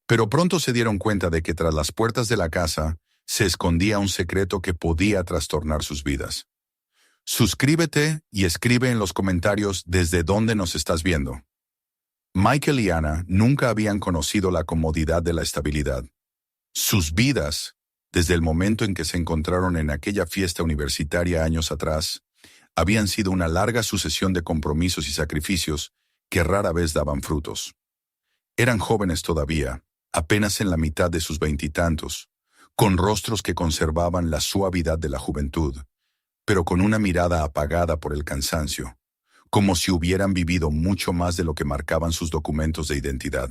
Pero pronto se dieron cuenta de que tras las puertas de la casa se escondía un secreto que podía trastornar sus vidas. Suscríbete y escribe en los comentarios desde dónde nos estás viendo. Michael y Anna nunca habían conocido la comodidad de la estabilidad. Sus vidas, desde el momento en que se encontraron en aquella fiesta universitaria años atrás, habían sido una larga sucesión de compromisos y sacrificios que rara vez daban frutos. Eran jóvenes todavía, apenas en la mitad de sus veintitantos, con rostros que conservaban la suavidad de la juventud, pero con una mirada apagada por el cansancio, como si hubieran vivido mucho más de lo que marcaban sus documentos de identidad.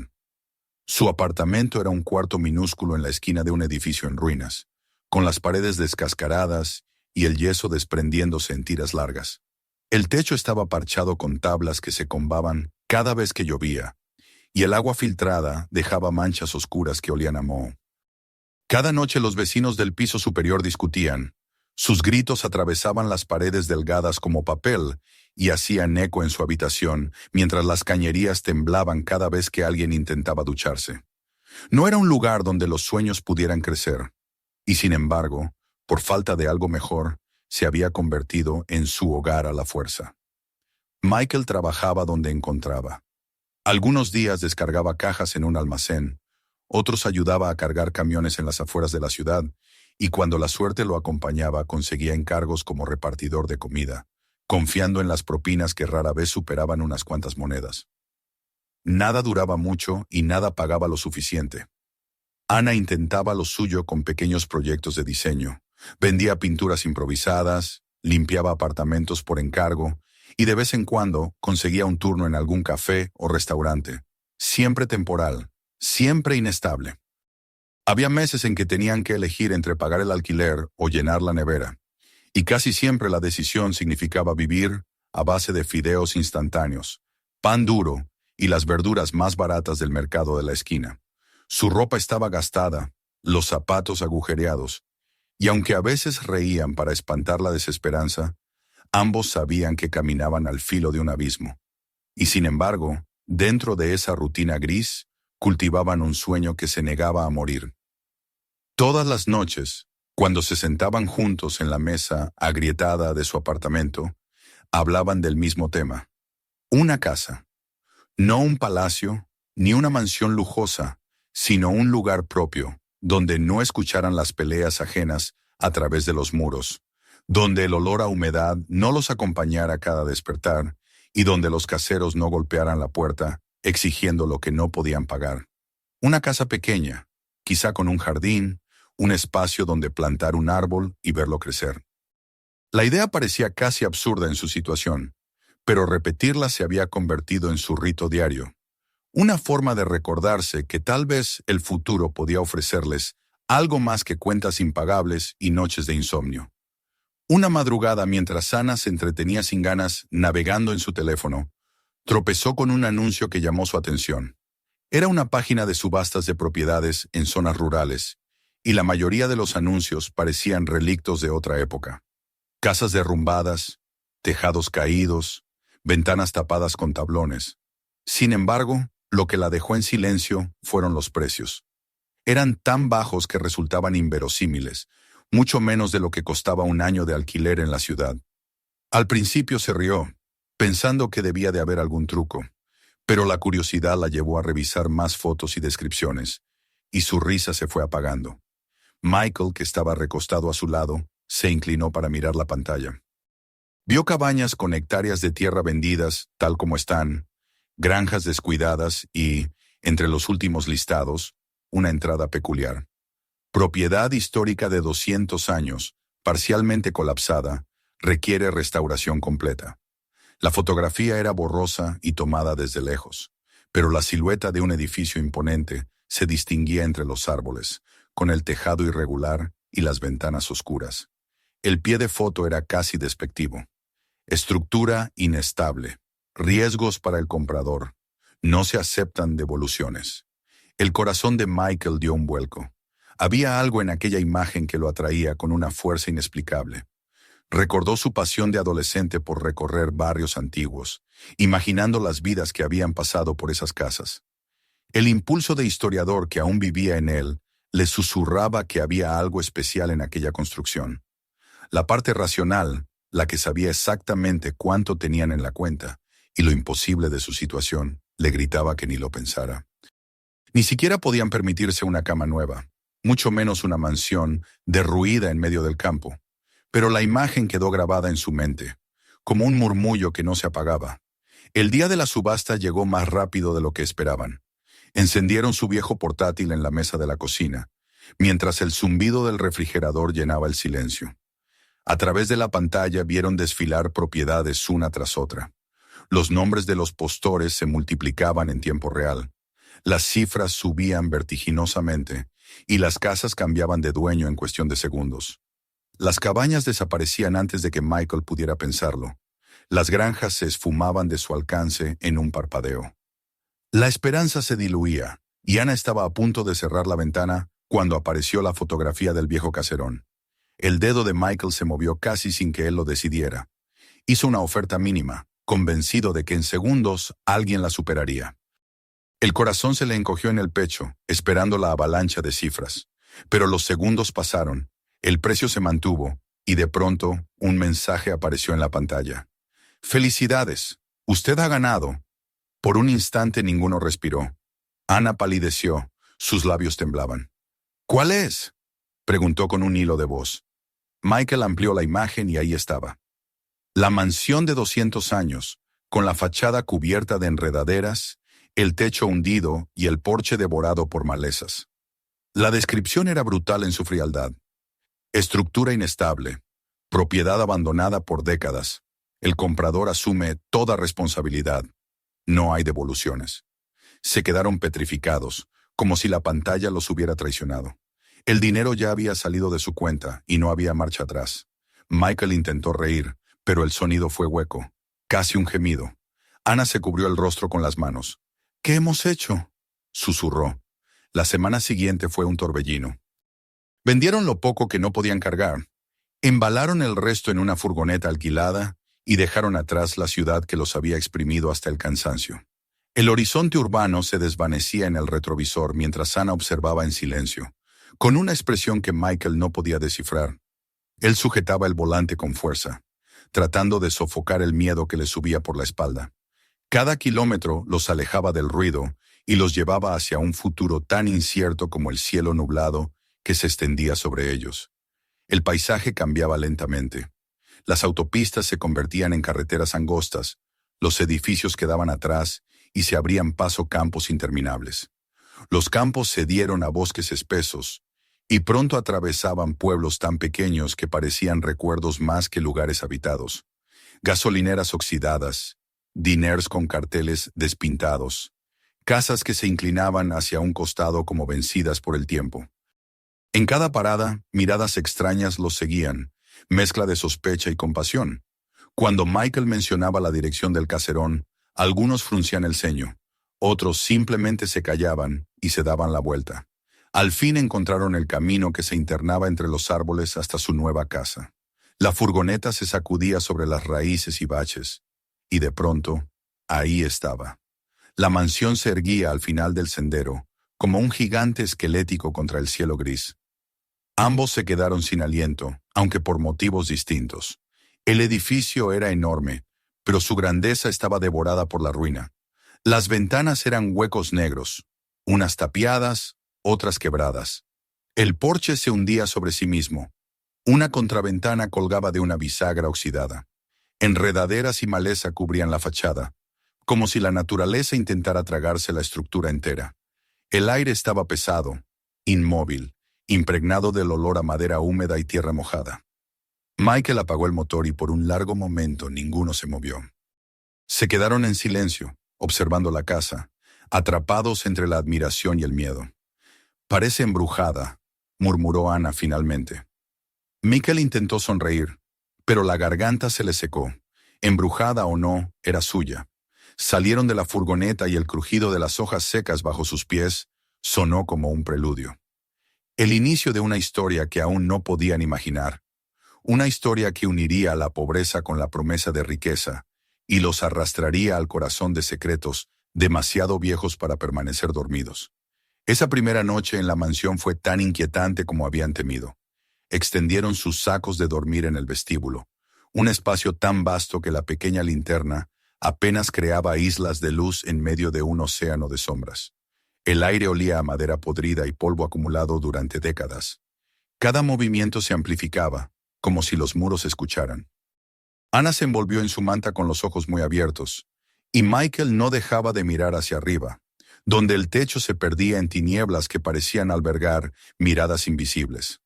Su apartamento era un cuarto minúsculo en la esquina de un edificio en ruinas, con las paredes descascaradas y el yeso desprendiéndose en tiras largas. El techo estaba parchado con tablas que se combaban cada vez que llovía, y el agua filtrada dejaba manchas oscuras que olían a moho. Cada noche los vecinos del piso superior discutían. Sus gritos atravesaban las paredes delgadas como papel y hacían eco en su habitación, mientras las cañerías temblaban cada vez que alguien intentaba ducharse. No era un lugar donde los sueños pudieran crecer, y sin embargo, por falta de algo mejor, se había convertido en su hogar a la fuerza. Michael trabajaba donde encontraba. Algunos días descargaba cajas en un almacén, otros ayudaba a cargar camiones en las afueras de la ciudad, y cuando la suerte lo acompañaba conseguía encargos como repartidor de comida, confiando en las propinas que rara vez superaban unas cuantas monedas. Nada duraba mucho y nada pagaba lo suficiente. Anna intentaba lo suyo con pequeños proyectos de diseño, vendía pinturas improvisadas, limpiaba apartamentos por encargo, y de vez en cuando conseguía un turno en algún café o restaurante, siempre temporal, siempre inestable. Había meses en que tenían que elegir entre pagar el alquiler o llenar la nevera, y casi siempre la decisión significaba vivir a base de fideos instantáneos, pan duro y las verduras más baratas del mercado de la esquina. Su ropa estaba gastada, los zapatos agujereados, y aunque a veces reían para espantar la desesperanza, ambos sabían que caminaban al filo de un abismo. Y sin embargo, dentro de esa rutina gris, cultivaban un sueño que se negaba a morir. Todas las noches, cuando se sentaban juntos en la mesa agrietada de su apartamento, hablaban del mismo tema. Una casa. No un palacio, ni una mansión lujosa, sino un lugar propio, donde no escucharan las peleas ajenas a través de los muros, donde el olor a humedad no los acompañara cada despertar y donde los caseros no golpearan la puerta exigiendo lo que no podían pagar. Una casa pequeña, quizá con un jardín, un espacio donde plantar un árbol y verlo crecer. La idea parecía casi absurda en su situación, pero repetirla se había convertido en su rito diario. Una forma de recordarse que tal vez el futuro podía ofrecerles algo más que cuentas impagables y noches de insomnio. Una madrugada, mientras Anna se entretenía sin ganas navegando en su teléfono, tropezó con un anuncio que llamó su atención. Era una página de subastas de propiedades en zonas rurales, y la mayoría de los anuncios parecían relictos de otra época. Casas derrumbadas, tejados caídos, ventanas tapadas con tablones. Sin embargo, lo que la dejó en silencio fueron los precios. Eran tan bajos que resultaban inverosímiles, mucho menos de lo que costaba un año de alquiler en la ciudad. Al principio se rió, pensando que debía de haber algún truco, pero la curiosidad la llevó a revisar más fotos y descripciones, y su risa se fue apagando. Michael, que estaba recostado a su lado, se inclinó para mirar la pantalla. Vio cabañas con hectáreas de tierra vendidas, tal como están, granjas descuidadas y, entre los últimos listados, una entrada peculiar. Propiedad histórica de 200 años, parcialmente colapsada, requiere restauración completa. La fotografía era borrosa y tomada desde lejos, pero la silueta de un edificio imponente se distinguía entre los árboles, con el tejado irregular y las ventanas oscuras. El pie de foto era casi despectivo. Estructura inestable. Riesgos para el comprador. No se aceptan devoluciones. El corazón de Michael dio un vuelco. Había algo en aquella imagen que lo atraía con una fuerza inexplicable. Recordó su pasión de adolescente por recorrer barrios antiguos, imaginando las vidas que habían pasado por esas casas. El impulso de historiador que aún vivía en él le susurraba que había algo especial en aquella construcción. La parte racional, la que sabía exactamente cuánto tenían en la cuenta y lo imposible de su situación, le gritaba que ni lo pensara. Ni siquiera podían permitirse una cama nueva, mucho menos una mansión derruida en medio del campo. Pero la imagen quedó grabada en su mente, como un murmullo que no se apagaba. El día de la subasta llegó más rápido de lo que esperaban. Encendieron su viejo portátil en la mesa de la cocina, mientras el zumbido del refrigerador llenaba el silencio. A través de la pantalla vieron desfilar propiedades una tras otra. Los nombres de los postores se multiplicaban en tiempo real. Las cifras subían vertiginosamente y las casas cambiaban de dueño en cuestión de segundos. Las cabañas desaparecían antes de que Michael pudiera pensarlo. Las granjas se esfumaban de su alcance en un parpadeo. La esperanza se diluía, y Ana estaba a punto de cerrar la ventana cuando apareció la fotografía del viejo caserón. El dedo de Michael se movió casi sin que él lo decidiera. Hizo una oferta mínima, convencido de que en segundos alguien la superaría. El corazón se le encogió en el pecho, esperando la avalancha de cifras. Pero los segundos pasaron, el precio se mantuvo, y de pronto un mensaje apareció en la pantalla. «Felicidades, usted ha ganado». Por un instante ninguno respiró. Ana palideció, sus labios temblaban. «¿Cuál es?», preguntó con un hilo de voz. Michael amplió la imagen y ahí estaba. La mansión de 200 años, con la fachada cubierta de enredaderas, el techo hundido y el porche devorado por malezas. La descripción era brutal en su frialdad. Estructura inestable, propiedad abandonada por décadas. El comprador asume toda responsabilidad. No hay devoluciones. Se quedaron petrificados, como si la pantalla los hubiera traicionado. El dinero ya había salido de su cuenta y no había marcha atrás. Michael intentó reír, pero el sonido fue hueco, casi un gemido. Ana se cubrió el rostro con las manos. «¿Qué hemos hecho?», susurró. La semana siguiente fue un torbellino. Vendieron lo poco que no podían cargar, embalaron el resto en una furgoneta alquilada y dejaron atrás la ciudad que los había exprimido hasta el cansancio. El horizonte urbano se desvanecía en el retrovisor mientras Ana observaba en silencio, con una expresión que Michael no podía descifrar. Él sujetaba el volante con fuerza, tratando de sofocar el miedo que le subía por la espalda. Cada kilómetro los alejaba del ruido y los llevaba hacia un futuro tan incierto como el cielo nublado que se extendía sobre ellos. El paisaje cambiaba lentamente. Las autopistas se convertían en carreteras angostas, los edificios quedaban atrás y se abrían paso campos interminables. Los campos cedieron a bosques espesos y pronto atravesaban pueblos tan pequeños que parecían recuerdos más que lugares habitados. Gasolineras oxidadas, diners con carteles despintados, casas que se inclinaban hacia un costado como vencidas por el tiempo. En cada parada, miradas extrañas los seguían, mezcla de sospecha y compasión. Cuando Michael mencionaba la dirección del caserón, algunos fruncían el ceño, otros simplemente se callaban y se daban la vuelta. Al fin encontraron el camino que se internaba entre los árboles hasta su nueva casa. La furgoneta se sacudía sobre las raíces y baches, y de pronto, ahí estaba. La mansión se erguía al final del sendero, como un gigante esquelético contra el cielo gris. Ambos se quedaron sin aliento, aunque por motivos distintos. El edificio era enorme, pero su grandeza estaba devorada por la ruina. Las ventanas eran huecos negros, unas tapiadas, otras quebradas. El porche se hundía sobre sí mismo. Una contraventana colgaba de una bisagra oxidada. Enredaderas y maleza cubrían la fachada, como si la naturaleza intentara tragarse la estructura entera. El aire estaba pesado, inmóvil, impregnado del olor a madera húmeda y tierra mojada. Michael apagó el motor y por un largo momento ninguno se movió. Se quedaron en silencio, observando la casa, atrapados entre la admiración y el miedo. «Parece embrujada», murmuró Ana finalmente. Michael intentó sonreír, pero la garganta se le secó. Embrujada o no, era suya. Salieron de la furgoneta y el crujido de las hojas secas bajo sus pies sonó como un preludio. El inicio de una historia que aún no podían imaginar. Una historia que uniría la pobreza con la promesa de riqueza y los arrastraría al corazón de secretos demasiado viejos para permanecer dormidos. Esa primera noche en la mansión fue tan inquietante como habían temido. Extendieron sus sacos de dormir en el vestíbulo, un espacio tan vasto que la pequeña linterna apenas creaba islas de luz en medio de un océano de sombras. El aire olía a madera podrida y polvo acumulado durante décadas. Cada movimiento se amplificaba, como si los muros escucharan. Ana se envolvió en su manta con los ojos muy abiertos, y Michael no dejaba de mirar hacia arriba, donde el techo se perdía en tinieblas que parecían albergar miradas invisibles.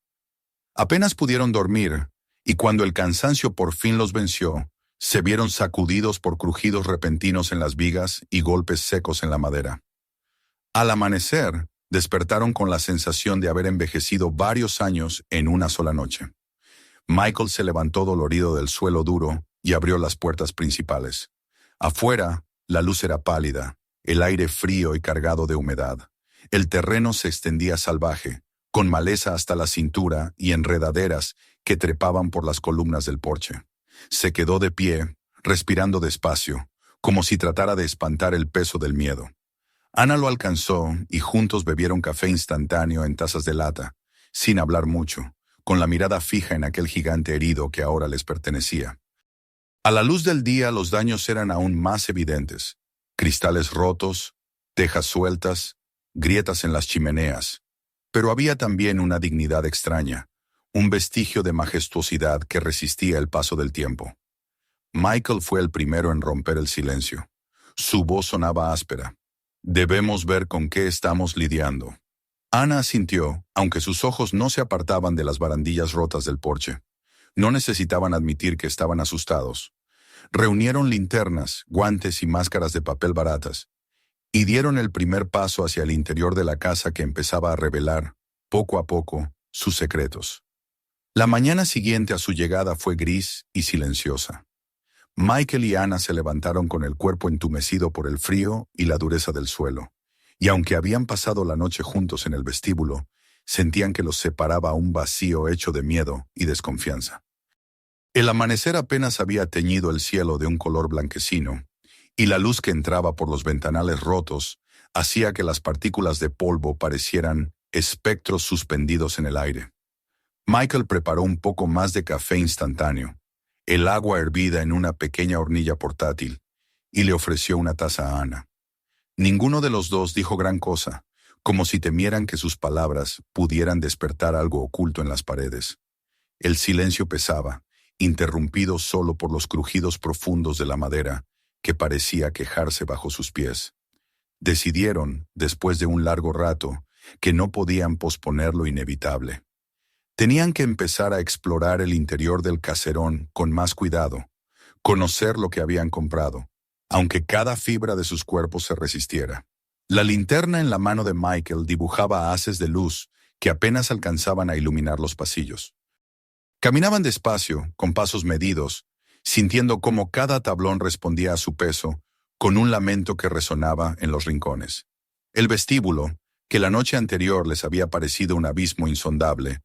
Apenas pudieron dormir, y cuando el cansancio por fin los venció, se vieron sacudidos por crujidos repentinos en las vigas y golpes secos en la madera. Al amanecer, despertaron con la sensación de haber envejecido varios años en una sola noche. Michael se levantó dolorido del suelo duro y abrió las puertas principales. Afuera, la luz era pálida, el aire frío y cargado de humedad. El terreno se extendía salvaje, con maleza hasta la cintura y enredaderas que trepaban por las columnas del porche. Se quedó de pie, respirando despacio, como si tratara de espantar el peso del miedo. Ana lo alcanzó y juntos bebieron café instantáneo en tazas de lata, sin hablar mucho, con la mirada fija en aquel gigante herido que ahora les pertenecía. A la luz del día los daños eran aún más evidentes. Cristales rotos, tejas sueltas, grietas en las chimeneas. Pero había también una dignidad extraña, un vestigio de majestuosidad que resistía el paso del tiempo. Michael fue el primero en romper el silencio. Su voz sonaba áspera. Debemos ver con qué estamos lidiando. Ana asintió, aunque sus ojos no se apartaban de las barandillas rotas del porche. No necesitaban admitir que estaban asustados. Reunieron linternas, guantes y máscaras de papel baratas, y dieron el primer paso hacia el interior de la casa que empezaba a revelar, poco a poco, sus secretos. La mañana siguiente a su llegada fue gris y silenciosa. Michael y Ana se levantaron con el cuerpo entumecido por el frío y la dureza del suelo, y aunque habían pasado la noche juntos en el vestíbulo, sentían que los separaba un vacío hecho de miedo y desconfianza. El amanecer apenas había teñido el cielo de un color blanquecino, y la luz que entraba por los ventanales rotos hacía que las partículas de polvo parecieran espectros suspendidos en el aire. Michael preparó un poco más de café instantáneo, el agua hervida en una pequeña hornilla portátil, y le ofreció una taza a Ana. Ninguno de los dos dijo gran cosa, como si temieran que sus palabras pudieran despertar algo oculto en las paredes. El silencio pesaba, interrumpido solo por los crujidos profundos de la madera, que parecía quejarse bajo sus pies. Decidieron, después de un largo rato, que no podían posponer lo inevitable. Tenían que empezar a explorar el interior del caserón con más cuidado, conocer lo que habían comprado, aunque cada fibra de sus cuerpos se resistiera. La linterna en la mano de Michael dibujaba haces de luz que apenas alcanzaban a iluminar los pasillos. Caminaban despacio, con pasos medidos, sintiendo cómo cada tablón respondía a su peso, con un lamento que resonaba en los rincones. El vestíbulo, que la noche anterior les había parecido un abismo insondable,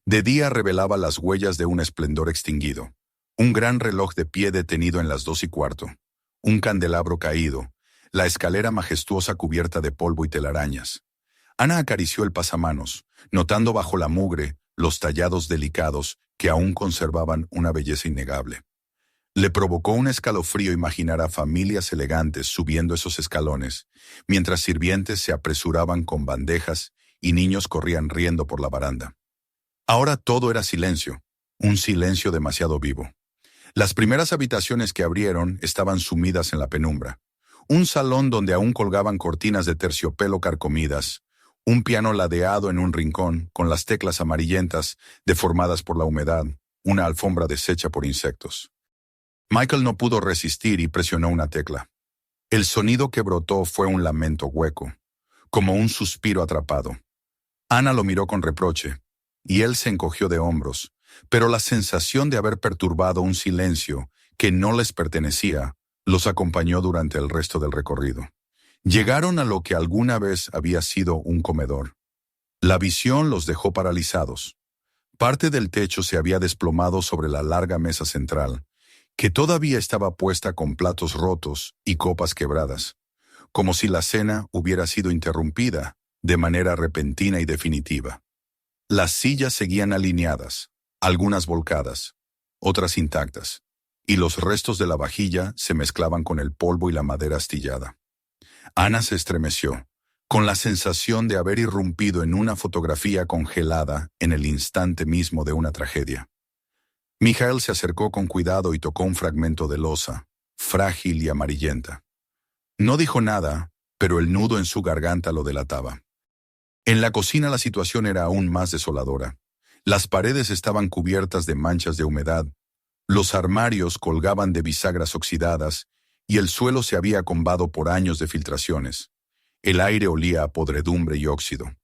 de día revelaba las huellas de un esplendor extinguido. Un gran reloj de pie detenido en las 2:15, un candelabro caído, la escalera majestuosa cubierta de polvo y telarañas. Ana acarició el pasamanos, notando bajo la mugre los tallados delicados que aún conservaban una belleza innegable. Le provocó un escalofrío imaginar a familias elegantes subiendo esos escalones, mientras sirvientes se apresuraban con bandejas y niños corrían riendo por la baranda. Ahora todo era silencio, un silencio demasiado vivo. Las primeras habitaciones que abrieron estaban sumidas en la penumbra. Un salón donde aún colgaban cortinas de terciopelo carcomidas, un piano ladeado en un rincón con las teclas amarillentas deformadas por la humedad, una alfombra deshecha por insectos. Michael no pudo resistir y presionó una tecla. El sonido que brotó fue un lamento hueco, como un suspiro atrapado. Ana lo miró con reproche, y él se encogió de hombros, pero la sensación de haber perturbado un silencio que no les pertenecía los acompañó durante el resto del recorrido. Llegaron a lo que alguna vez había sido un comedor. La visión los dejó paralizados. Parte del techo se había desplomado sobre la larga mesa central, que todavía estaba puesta con platos rotos y copas quebradas. como si la cena hubiera sido interrumpida de manera repentina y definitiva. Las sillas seguían alineadas, algunas volcadas, otras intactas, y los restos de la vajilla se mezclaban con el polvo y la madera astillada. Ana se estremeció, con la sensación de haber irrumpido en una fotografía congelada en el instante mismo de una tragedia. Mijael se acercó con cuidado y tocó un fragmento de losa, frágil y amarillenta. No dijo nada, pero el nudo en su garganta lo delataba. En la cocina la situación era aún más desoladora. Las paredes estaban cubiertas de manchas de humedad, los armarios colgaban de bisagras oxidadas y el suelo se había combado por años de filtraciones. El aire olía a podredumbre y óxido.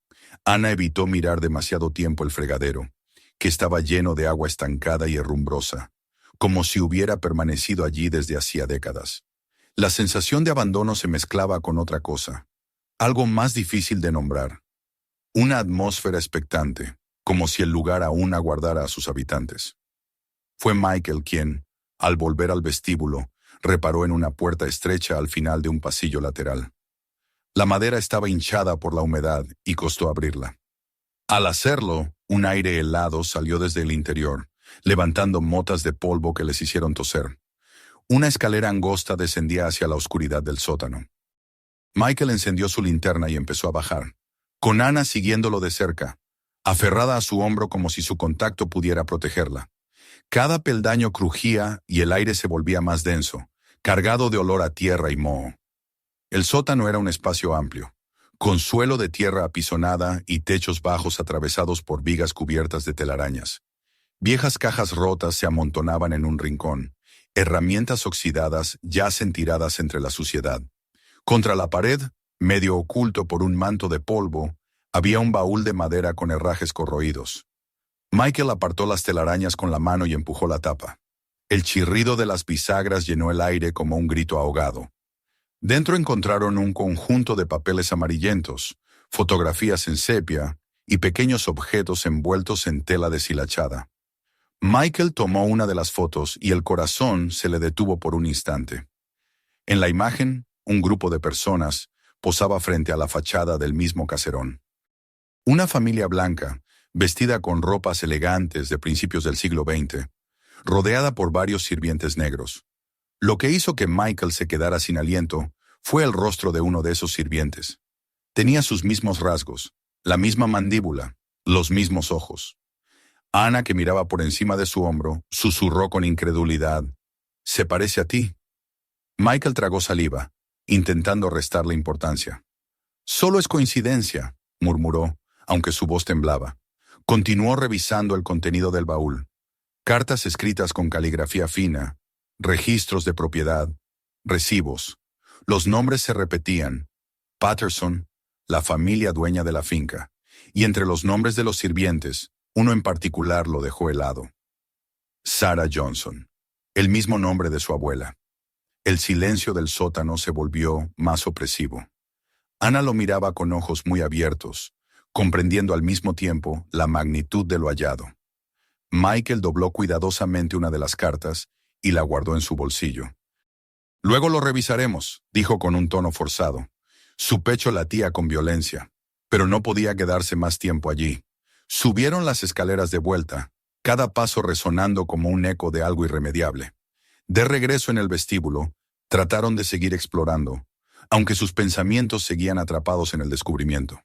Ana evitó mirar demasiado tiempo el fregadero, que estaba lleno de agua estancada y herrumbrosa, como si hubiera permanecido allí desde hacía décadas. La sensación de abandono se mezclaba con otra cosa, algo más difícil de nombrar. Una atmósfera expectante, como si el lugar aún aguardara a sus habitantes. Fue Michael quien, al volver al vestíbulo, reparó en una puerta estrecha al final de un pasillo lateral. La madera estaba hinchada por la humedad y costó abrirla. Al hacerlo, un aire helado salió desde el interior, levantando motas de polvo que les hicieron toser. Una escalera angosta descendía hacia la oscuridad del sótano. Michael encendió su linterna y empezó a bajar, con Ana siguiéndolo de cerca, aferrada a su hombro como si su contacto pudiera protegerla. Cada peldaño crujía y el aire se volvía más denso, cargado de olor a tierra y moho. El sótano era un espacio amplio, con suelo de tierra apisonada y techos bajos atravesados por vigas cubiertas de telarañas. Viejas cajas rotas se amontonaban en un rincón, herramientas oxidadas yacen tiradas entre la suciedad. Contra la pared, medio oculto por un manto de polvo, había un baúl de madera con herrajes corroídos. Michael apartó las telarañas con la mano y empujó la tapa. El chirrido de las bisagras llenó el aire como un grito ahogado. Dentro encontraron un conjunto de papeles amarillentos, fotografías en sepia y pequeños objetos envueltos en tela deshilachada. Michael tomó una de las fotos y el corazón se le detuvo por un instante. En la imagen, un grupo de personas posaba frente a la fachada del mismo caserón. Una familia blanca, vestida con ropas elegantes de principios del siglo XX, rodeada por varios sirvientes negros. Lo que hizo que Michael se quedara sin aliento fue el rostro de uno de esos sirvientes. Tenía sus mismos rasgos, la misma mandíbula, los mismos ojos. Ana, que miraba por encima de su hombro, susurró con incredulidad: «¿Se parece a ti?» Michael tragó saliva, intentando restarle importancia. «Solo es coincidencia», murmuró, aunque su voz temblaba. Continuó revisando el contenido del baúl. Cartas escritas con caligrafía fina, registros de propiedad, recibos. Los nombres se repetían: Patterson, la familia dueña de la finca, y entre los nombres de los sirvientes, uno en particular lo dejó helado. Sarah Johnson, el mismo nombre de su abuela. El silencio del sótano se volvió más opresivo. Ana lo miraba con ojos muy abiertos, comprendiendo al mismo tiempo la magnitud de lo hallado. Michael dobló cuidadosamente una de las cartas y la guardó en su bolsillo. «Luego lo revisaremos», dijo con un tono forzado. Su pecho latía con violencia, pero no podía quedarse más tiempo allí. Subieron las escaleras de vuelta, cada paso resonando como un eco de algo irremediable. De regreso en el vestíbulo, trataron de seguir explorando, aunque sus pensamientos seguían atrapados en el descubrimiento.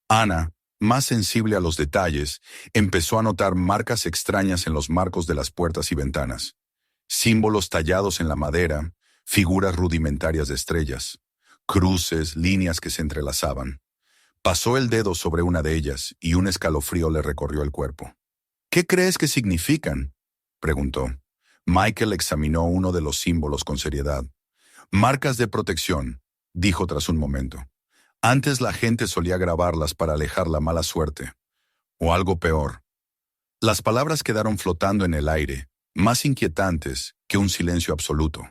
Ana, más sensible a los detalles, empezó a notar marcas extrañas en los marcos de las puertas y ventanas. Símbolos tallados en la madera, figuras rudimentarias de estrellas, cruces, líneas que se entrelazaban. Pasó el dedo sobre una de ellas y un escalofrío le recorrió el cuerpo. «¿Qué crees que significan?», preguntó. Michael examinó uno de los símbolos con seriedad. «Marcas de protección», dijo tras un momento. «Antes la gente solía grabarlas para alejar la mala suerte. O algo peor». Las palabras quedaron flotando en el aire, más inquietantes que un silencio absoluto.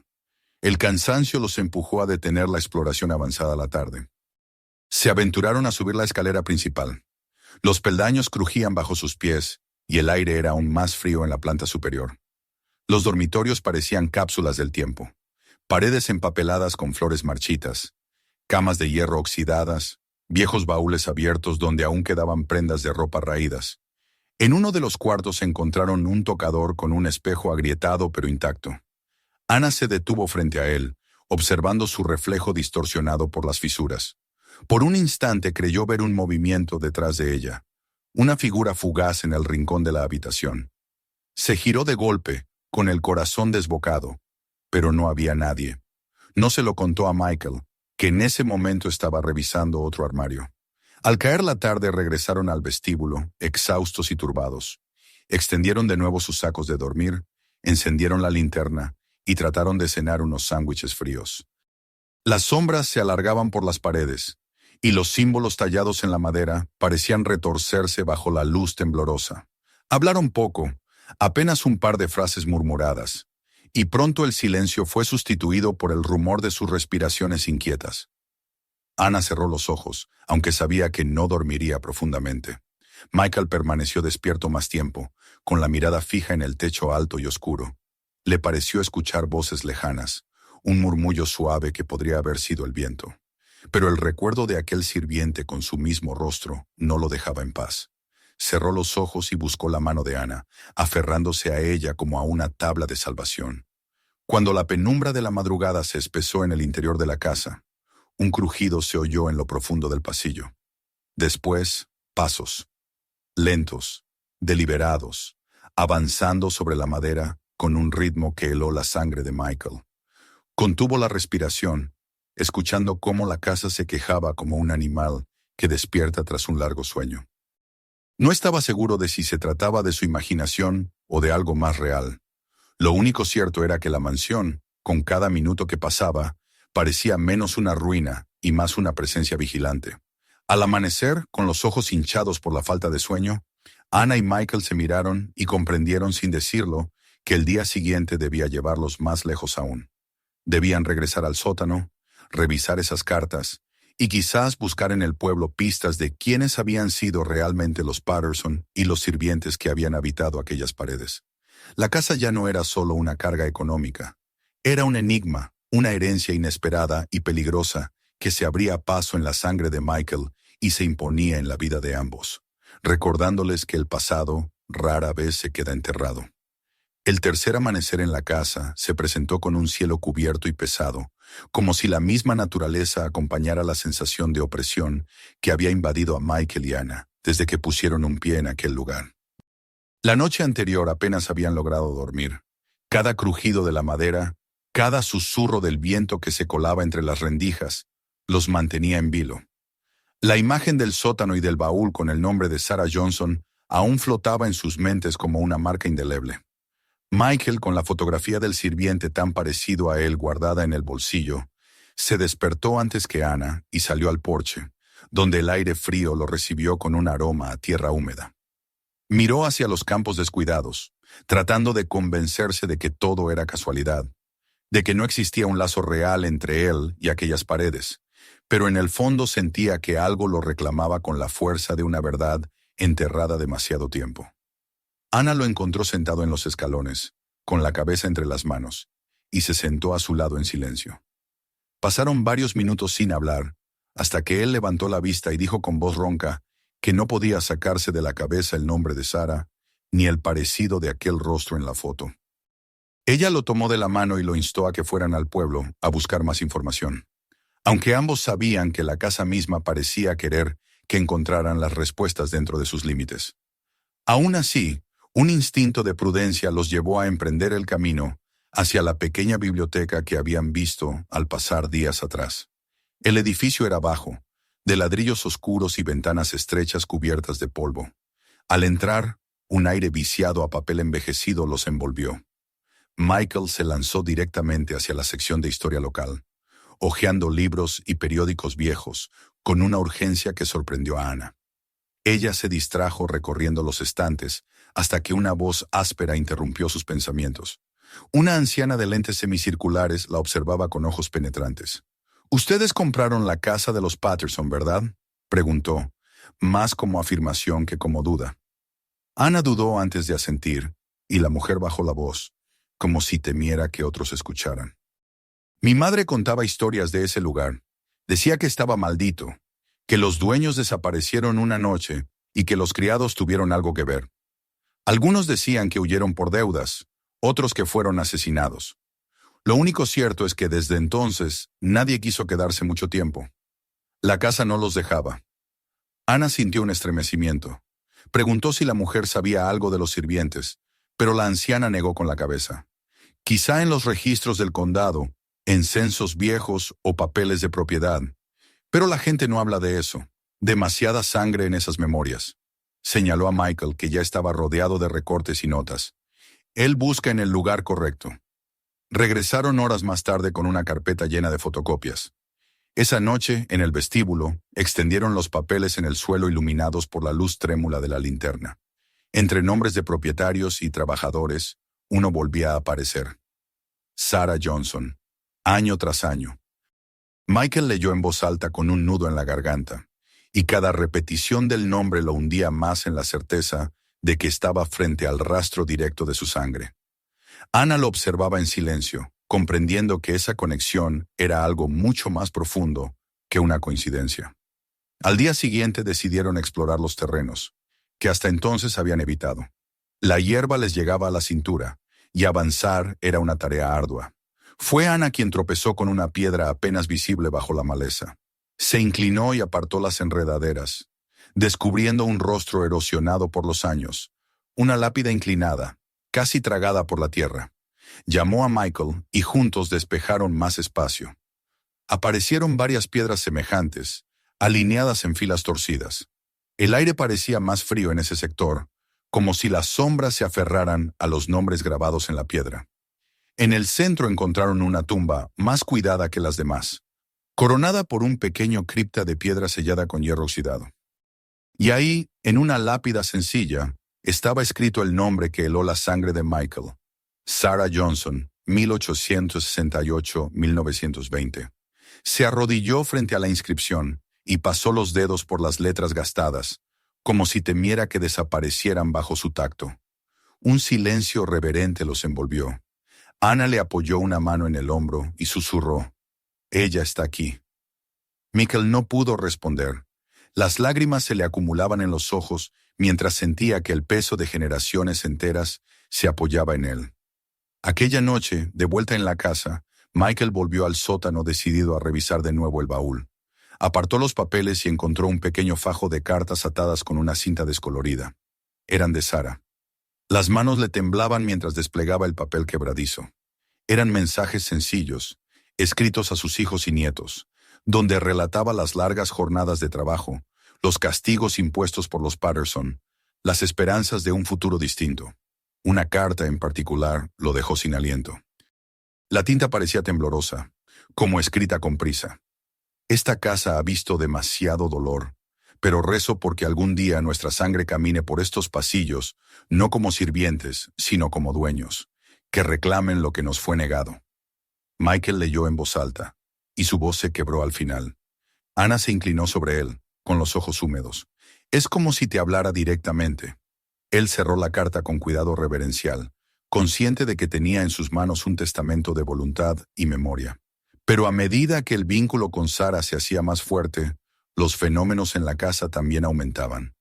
El cansancio los empujó a detener la exploración avanzada a la tarde. Se aventuraron a subir la escalera principal. Los peldaños crujían bajo sus pies y el aire era aún más frío en la planta superior. Los dormitorios parecían cápsulas del tiempo, paredes empapeladas con flores marchitas, camas de hierro oxidadas, viejos baúles abiertos donde aún quedaban prendas de ropa raídas. En uno de los cuartos encontraron un tocador con un espejo agrietado pero intacto. Ana se detuvo frente a él, observando su reflejo distorsionado por las fisuras. Por un instante creyó ver un movimiento detrás de ella, una figura fugaz en el rincón de la habitación. Se giró de golpe, con el corazón desbocado, pero no había nadie. No se lo contó a Michael, que en ese momento estaba revisando otro armario. Al caer la tarde regresaron al vestíbulo, exhaustos y turbados. Extendieron de nuevo sus sacos de dormir, encendieron la linterna y trataron de cenar unos sándwiches fríos. Las sombras se alargaban por las paredes, y los símbolos tallados en la madera parecían retorcerse bajo la luz temblorosa. Hablaron poco, apenas un par de frases murmuradas, y pronto el silencio fue sustituido por el rumor de sus respiraciones inquietas. Ana cerró los ojos, aunque sabía que no dormiría profundamente. Michael permaneció despierto más tiempo, con la mirada fija en el techo alto y oscuro. Le pareció escuchar voces lejanas, un murmullo suave que podría haber sido el viento. Pero el recuerdo de aquel sirviente con su mismo rostro no lo dejaba en paz. Cerró los ojos y buscó la mano de Ana, aferrándose a ella como a una tabla de salvación. Cuando la penumbra de la madrugada se espesó en el interior de la casa, un crujido se oyó en lo profundo del pasillo. Después, pasos, lentos, deliberados, avanzando sobre la madera con un ritmo que heló la sangre de Michael. Contuvo la respiración, escuchando cómo la casa se quejaba como un animal que despierta tras un largo sueño. No estaba seguro de si se trataba de su imaginación o de algo más real. Lo único cierto era que la mansión, con cada minuto que pasaba, parecía menos una ruina y más una presencia vigilante. Al amanecer, con los ojos hinchados por la falta de sueño, Ana y Michael se miraron y comprendieron sin decirlo que el día siguiente debía llevarlos más lejos aún. Debían regresar al sótano, revisar esas cartas y quizás buscar en el pueblo pistas de quiénes habían sido realmente los Patterson y los sirvientes que habían habitado aquellas paredes. La casa ya no era solo una carga económica. Era un enigma, una herencia inesperada y peligrosa que se abría paso en la sangre de Michael y se imponía en la vida de ambos, recordándoles que el pasado rara vez se queda enterrado. El tercer amanecer en la casa se presentó con un cielo cubierto y pesado, como si la misma naturaleza acompañara la sensación de opresión que había invadido a Michael y Ana desde que pusieron un pie en aquel lugar. La noche anterior apenas habían logrado dormir. Cada crujido de la madera, cada susurro del viento que se colaba entre las rendijas, los mantenía en vilo. La imagen del sótano y del baúl con el nombre de Sarah Johnson aún flotaba en sus mentes como una marca indeleble. Michael, con la fotografía del sirviente tan parecido a él guardada en el bolsillo, se despertó antes que Ana y salió al porche, donde el aire frío lo recibió con un aroma a tierra húmeda. Miró hacia los campos descuidados, tratando de convencerse de que todo era casualidad, de que no existía un lazo real entre él y aquellas paredes, pero en el fondo sentía que algo lo reclamaba con la fuerza de una verdad enterrada demasiado tiempo. Ana lo encontró sentado en los escalones, con la cabeza entre las manos, y se sentó a su lado en silencio. Pasaron varios minutos sin hablar, hasta que él levantó la vista y dijo con voz ronca que no podía sacarse de la cabeza el nombre de Sarah, ni el parecido de aquel rostro en la foto. Ella lo tomó de la mano y lo instó a que fueran al pueblo a buscar más información, aunque ambos sabían que la casa misma parecía querer que encontraran las respuestas dentro de sus límites. Aún así, un instinto de prudencia los llevó a emprender el camino hacia la pequeña biblioteca que habían visto al pasar días atrás. El edificio era bajo, de ladrillos oscuros y ventanas estrechas cubiertas de polvo. Al entrar, un aire viciado a papel envejecido los envolvió. Michael se lanzó directamente hacia la sección de historia local, hojeando libros y periódicos viejos, con una urgencia que sorprendió a Ana. Ella se distrajo recorriendo los estantes hasta que una voz áspera interrumpió sus pensamientos. Una anciana de lentes semicirculares la observaba con ojos penetrantes. «Ustedes compraron la casa de los Patterson, ¿verdad?», preguntó, más como afirmación que como duda. Ana dudó antes de asentir, y la mujer bajó la voz, como si temiera que otros escucharan. «Mi madre contaba historias de ese lugar. Decía que estaba maldito, que los dueños desaparecieron una noche y que los criados tuvieron algo que ver. Algunos decían que huyeron por deudas, otros que fueron asesinados. Lo único cierto es que desde entonces nadie quiso quedarse mucho tiempo. La casa no los dejaba. Ana sintió un estremecimiento. Preguntó si la mujer sabía algo de los sirvientes, pero la anciana negó con la cabeza. Quizá en los registros del condado, en censos viejos o papeles de propiedad. Pero la gente no habla de eso. Demasiada sangre en esas memorias. Señaló a Michael, que ya estaba rodeado de recortes y notas. Él busca en el lugar correcto. Regresaron horas más tarde con una carpeta llena de fotocopias. Esa noche, en el vestíbulo, extendieron los papeles en el suelo iluminados por la luz trémula de la linterna. Entre nombres de propietarios y trabajadores, uno volvía a aparecer. Sarah Johnson, año tras año. Michael leyó en voz alta con un nudo en la garganta, y cada repetición del nombre lo hundía más en la certeza de que estaba frente al rastro directo de su sangre. Ana lo observaba en silencio, comprendiendo que esa conexión era algo mucho más profundo que una coincidencia. Al día siguiente decidieron explorar los terrenos, que hasta entonces habían evitado. La hierba les llegaba a la cintura, y avanzar era una tarea ardua. Fue Ana quien tropezó con una piedra apenas visible bajo la maleza. Se inclinó y apartó las enredaderas, descubriendo un rostro erosionado por los años, una lápida inclinada, casi tragada por la tierra. Llamó a Michael y juntos despejaron más espacio. Aparecieron varias piedras semejantes, alineadas en filas torcidas. El aire parecía más frío en ese sector, como si las sombras se aferraran a los nombres grabados en la piedra. En el centro encontraron una tumba más cuidada que las demás, coronada por un pequeño cripta de piedra sellada con hierro oxidado. Y ahí, en una lápida sencilla, estaba escrito el nombre que heló la sangre de Michael: Sarah Johnson, 1868-1920. Se arrodilló frente a la inscripción y pasó los dedos por las letras gastadas, como si temiera que desaparecieran bajo su tacto. Un silencio reverente los envolvió. Ana le apoyó una mano en el hombro y susurró: «Ella está aquí». Michael no pudo responder. Las lágrimas se le acumulaban en los ojos mientras sentía que el peso de generaciones enteras se apoyaba en él. Aquella noche, de vuelta en la casa, Michael volvió al sótano decidido a revisar de nuevo el baúl. Apartó los papeles y encontró un pequeño fajo de cartas atadas con una cinta descolorida. Eran de Sarah. Las manos le temblaban mientras desplegaba el papel quebradizo. Eran mensajes sencillos, escritos a sus hijos y nietos, donde relataba las largas jornadas de trabajo, los castigos impuestos por los Patterson, las esperanzas de un futuro distinto. Una carta en particular lo dejó sin aliento. La tinta parecía temblorosa, como escrita con prisa. Esta casa ha visto demasiado dolor, pero rezo porque algún día nuestra sangre camine por estos pasillos, no como sirvientes, sino como dueños, que reclamen lo que nos fue negado. Michael leyó en voz alta, y su voz se quebró al final. Ana se inclinó sobre él, con los ojos húmedos. Es como si te hablara directamente. Él cerró la carta con cuidado reverencial, consciente de que tenía en sus manos un testamento de voluntad y memoria. Pero a medida que el vínculo con Sarah se hacía más fuerte, los fenómenos en la casa también aumentaban.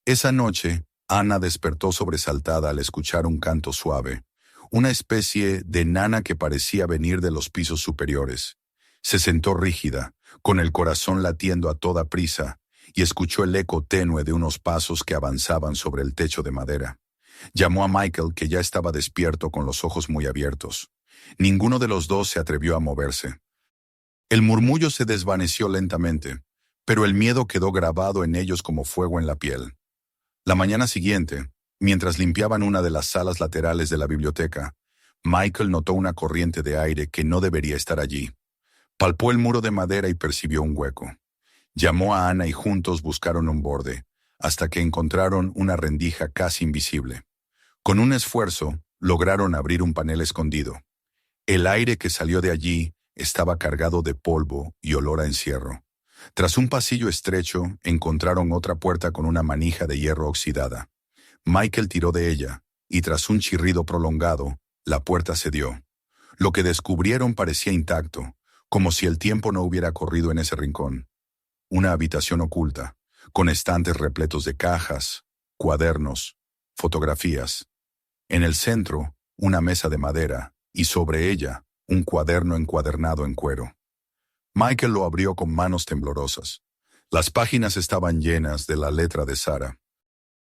Esa noche, Ana despertó sobresaltada al escuchar un canto suave, una especie de nana que parecía venir de los pisos superiores. Se sentó rígida, con el corazón latiendo a toda prisa, y escuchó el eco tenue de unos pasos que avanzaban sobre el techo de madera. Llamó a Michael, que ya estaba despierto con los ojos muy abiertos. Ninguno de los dos se atrevió a moverse. El murmullo se desvaneció lentamente, pero el miedo quedó grabado en ellos como fuego en la piel. La mañana siguiente, mientras limpiaban una de las salas laterales de la biblioteca, Michael notó una corriente de aire que no debería estar allí. Palpó el muro de madera y percibió un hueco. Llamó a Ana y juntos buscaron un borde, hasta que encontraron una rendija casi invisible. Con un esfuerzo, lograron abrir un panel escondido. El aire que salió de allí estaba cargado de polvo y olor a encierro. Tras un pasillo estrecho, encontraron otra puerta con una manija de hierro oxidada. Michael tiró de ella, y tras un chirrido prolongado, la puerta cedió. Lo que descubrieron parecía intacto, como si el tiempo no hubiera corrido en ese rincón. Una habitación oculta, con estantes repletos de cajas, cuadernos, fotografías. En el centro, una mesa de madera, y sobre ella, un cuaderno encuadernado en cuero. Michael lo abrió con manos temblorosas. Las páginas estaban llenas de la letra de Sarah.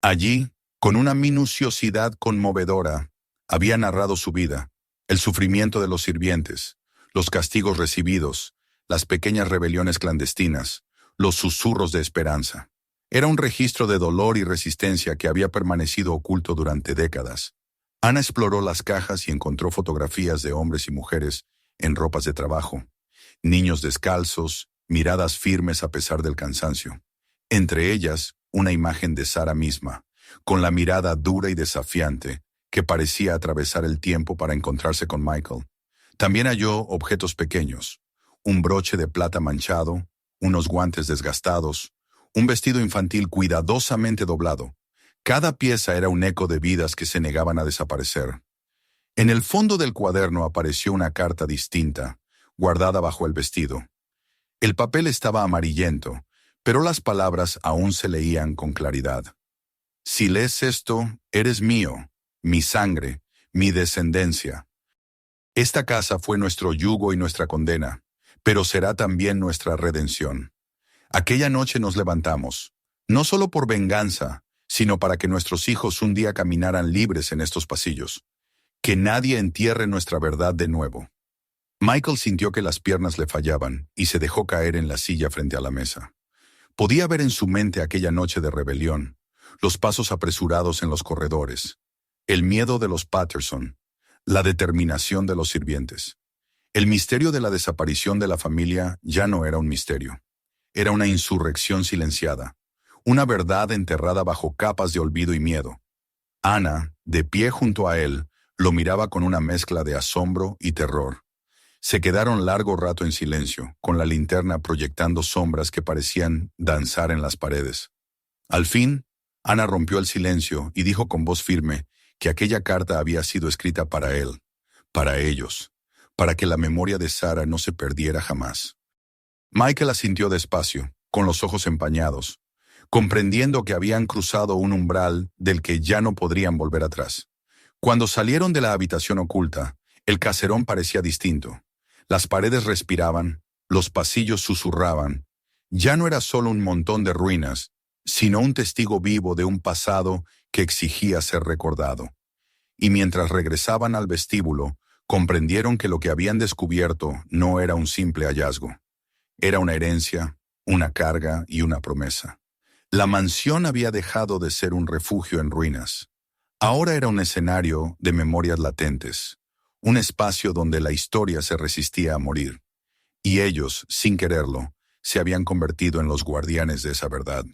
Allí, con una minuciosidad conmovedora, había narrado su vida, el sufrimiento de los sirvientes, los castigos recibidos, las pequeñas rebeliones clandestinas, los susurros de esperanza. Era un registro de dolor y resistencia que había permanecido oculto durante décadas. Ana exploró las cajas y encontró fotografías de hombres y mujeres en ropas de trabajo, niños descalzos, miradas firmes a pesar del cansancio. Entre ellas, una imagen de Sarah misma, con la mirada dura y desafiante, que parecía atravesar el tiempo para encontrarse con Michael. También halló objetos pequeños, un broche de plata manchado, unos guantes desgastados, un vestido infantil cuidadosamente doblado. Cada pieza era un eco de vidas que se negaban a desaparecer. En el fondo del cuaderno apareció una carta distinta, guardada bajo el vestido. El papel estaba amarillento, pero las palabras aún se leían con claridad. Si lees esto, eres mío, mi sangre, mi descendencia. Esta casa fue nuestro yugo y nuestra condena, pero será también nuestra redención. Aquella noche nos levantamos, no solo por venganza, sino para que nuestros hijos un día caminaran libres en estos pasillos. Que nadie entierre nuestra verdad de nuevo. Michael sintió que las piernas le fallaban y se dejó caer en la silla frente a la mesa. Podía ver en su mente aquella noche de rebelión, los pasos apresurados en los corredores, el miedo de los Patterson, la determinación de los sirvientes. El misterio de la desaparición de la familia ya no era un misterio. Era una insurrección silenciada, una verdad enterrada bajo capas de olvido y miedo. Ana, de pie junto a él, lo miraba con una mezcla de asombro y terror. Se quedaron largo rato en silencio, con la linterna proyectando sombras que parecían danzar en las paredes. Al fin, Ana rompió el silencio y dijo con voz firme que aquella carta había sido escrita para él, para ellos, para que la memoria de Sarah no se perdiera jamás. Michael asintió despacio, con los ojos empañados, comprendiendo que habían cruzado un umbral del que ya no podrían volver atrás. Cuando salieron de la habitación oculta, el caserón parecía distinto. Las paredes respiraban, los pasillos susurraban. Ya no era solo un montón de ruinas, sino un testigo vivo de un pasado que exigía ser recordado. Y mientras regresaban al vestíbulo, comprendieron que lo que habían descubierto no era un simple hallazgo. Era una herencia, una carga y una promesa. La mansión había dejado de ser un refugio en ruinas. Ahora era un escenario de memorias latentes, un espacio donde la historia se resistía a morir. Y ellos, sin quererlo, se habían convertido en los guardianes de esa verdad.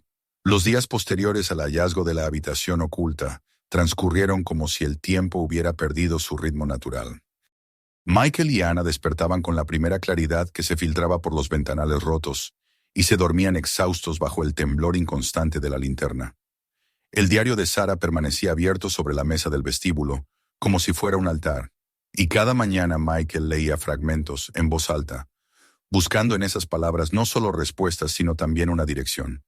Los días posteriores al hallazgo de la habitación oculta transcurrieron como si el tiempo hubiera perdido su ritmo natural. Michael y Ana despertaban con la primera claridad que se filtraba por los ventanales rotos y se dormían exhaustos bajo el temblor inconstante de la linterna. El diario de Sarah permanecía abierto sobre la mesa del vestíbulo, como si fuera un altar, y cada mañana Michael leía fragmentos en voz alta, buscando en esas palabras no solo respuestas sino también una dirección.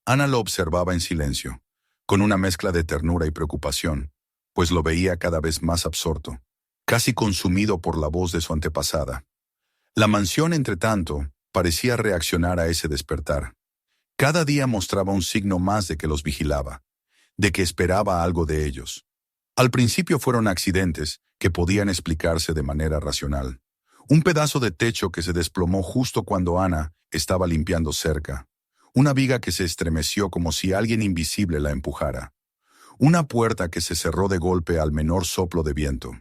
Ana lo observaba en silencio, con una mezcla de ternura y preocupación, pues lo veía cada vez más absorto, casi consumido por la voz de su antepasada. La mansión, entretanto, parecía reaccionar a ese despertar. Cada día mostraba un signo más de que los vigilaba, de que esperaba algo de ellos. Al principio fueron accidentes que podían explicarse de manera racional. Un pedazo de techo que se desplomó justo cuando Ana estaba limpiando cerca. Una viga que se estremeció como si alguien invisible la empujara. Una puerta que se cerró de golpe al menor soplo de viento.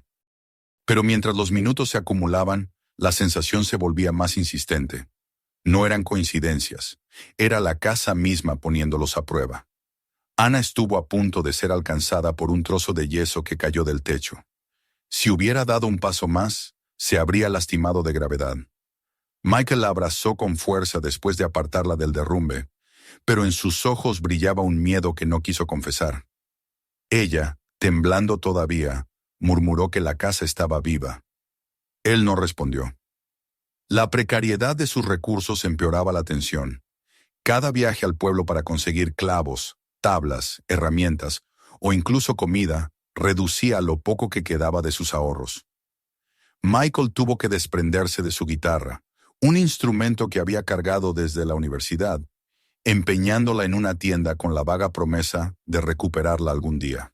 Pero mientras los minutos se acumulaban, la sensación se volvía más insistente. No eran coincidencias, era la casa misma poniéndolos a prueba. Ana estuvo a punto de ser alcanzada por un trozo de yeso que cayó del techo. Si hubiera dado un paso más, se habría lastimado de gravedad. Michael la abrazó con fuerza después de apartarla del derrumbe, pero en sus ojos brillaba un miedo que no quiso confesar. Ella, temblando todavía, murmuró que la casa estaba viva. Él no respondió. La precariedad de sus recursos empeoraba la tensión. Cada viaje al pueblo para conseguir clavos, tablas, herramientas o incluso comida reducía lo poco que quedaba de sus ahorros. Michael tuvo que desprenderse de su guitarra, un instrumento que había cargado desde la universidad, empeñándola en una tienda con la vaga promesa de recuperarla algún día.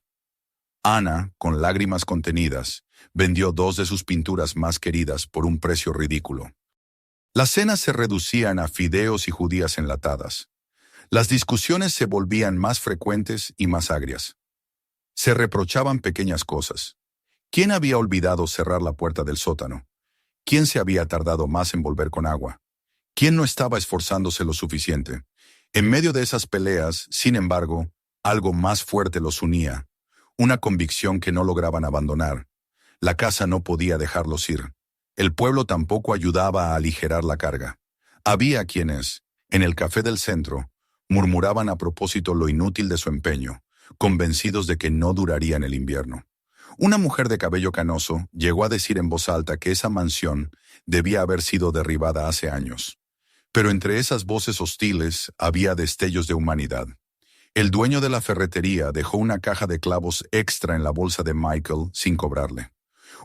Ana, con lágrimas contenidas, vendió 2 de sus pinturas más queridas por un precio ridículo. Las cenas se reducían a fideos y judías enlatadas. Las discusiones se volvían más frecuentes y más agrias. Se reprochaban pequeñas cosas. ¿Quién había olvidado cerrar la puerta del sótano? ¿Quién se había tardado más en volver con agua? ¿Quién no estaba esforzándose lo suficiente? En medio de esas peleas, sin embargo, algo más fuerte los unía, una convicción que no lograban abandonar. La casa no podía dejarlos ir. El pueblo tampoco ayudaba a aligerar la carga. Había quienes, en el café del centro, murmuraban a propósito lo inútil de su empeño, convencidos de que no durarían el invierno. Una mujer de cabello canoso llegó a decir en voz alta que esa mansión debía haber sido derribada hace años. Pero entre esas voces hostiles había destellos de humanidad. El dueño de la ferretería dejó una caja de clavos extra en la bolsa de Michael sin cobrarle.